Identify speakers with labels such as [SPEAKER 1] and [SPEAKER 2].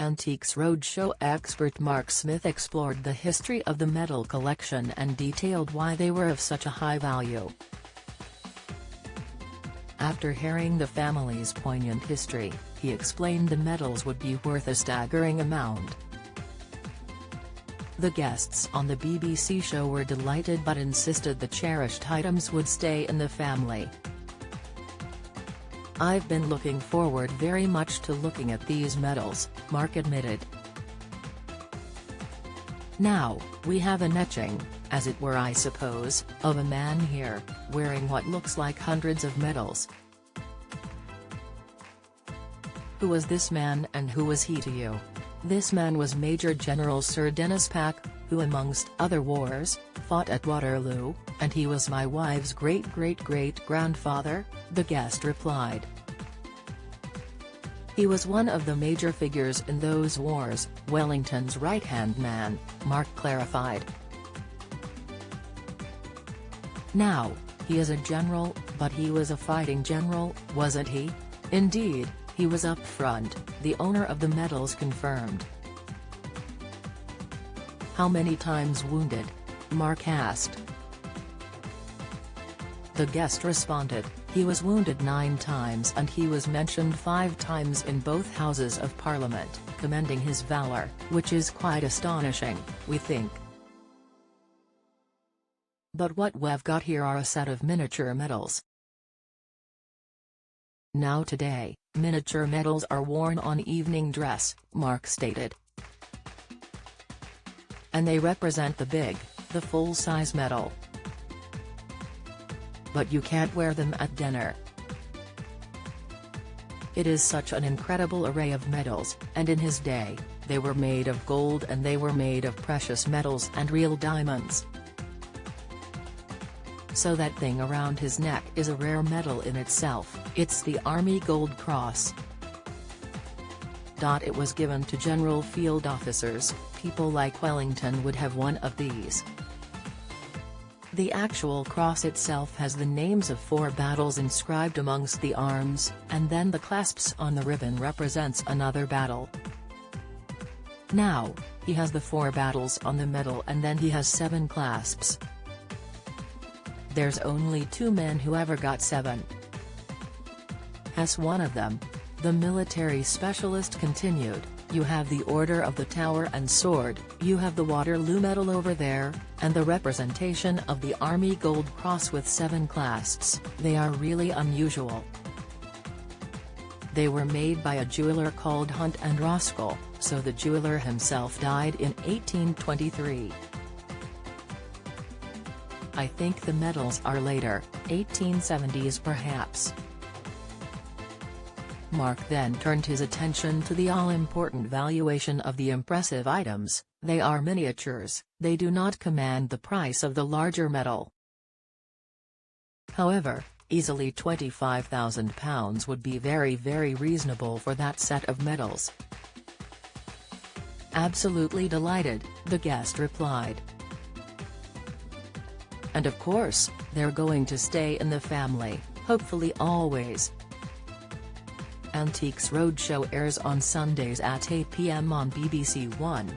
[SPEAKER 1] Antiques Roadshow expert Mark Smith explored the history of the medal collection and detailed why they were of such a high value. After hearing the family's poignant history, he explained the medals would be worth a staggering amount. The guests on the BBC show were delighted but insisted the cherished items would stay in the family. "I've been looking forward very much to looking at these medals," Mark admitted. "Now, we have an etching, as it were I suppose, of a man here, wearing what looks like hundreds of medals. Who was this man and who was he to you? This man was Major General Sir Denis Pack, who amongst other wars, fought at Waterloo, and he was my wife's great-great-great-grandfather," the guest replied. "He was one of the major figures in those wars, Wellington's right-hand man," Mark clarified. "Now, he is a general, but he was a fighting general, wasn't he?" "Indeed, he was up front," the owner of the medals confirmed. "How many times wounded?" Mark asked. The guest responded, "He was wounded 9 times and he was mentioned 5 times in both Houses of Parliament, commending his valour, which is quite astonishing, we think. But what we've got here are a set of miniature medals. Now today, miniature medals are worn on evening dress," Mark stated. "And they represent the full-size medal. But you can't wear them at dinner. It is such an incredible array of medals, and in his day, they were made of gold and they were made of precious metals and real diamonds. So that thing around his neck is a rare medal in itself, it's the Army Gold Cross. It was given to general field officers, people like Wellington would have one of these. The actual cross itself has the names of 4 battles inscribed amongst the arms, and then the clasps on the ribbon represents another battle. Now, he has the 4 battles on the medal and then he has 7 clasps. There's only 2 men who ever got 7. Has one of them," the military specialist continued. "You have the Order of the Tower and Sword, you have the Waterloo Medal over there, and the representation of the Army Gold Cross with 7 clasps. They are really unusual. They were made by a jeweller called Hunt and Roscoe, so the jeweller himself died in 1823. I think the medals are later, 1870s perhaps." Mark then turned his attention to the all-important valuation of the impressive items. "They are miniatures, they do not command the price of the larger medal. However, easily £25,000 would be very reasonable for that set of medals." "Absolutely delighted," the guest replied. "And of course, they're going to stay in the family, hopefully always." Antiques Roadshow airs on Sundays at 8 p.m. on BBC One.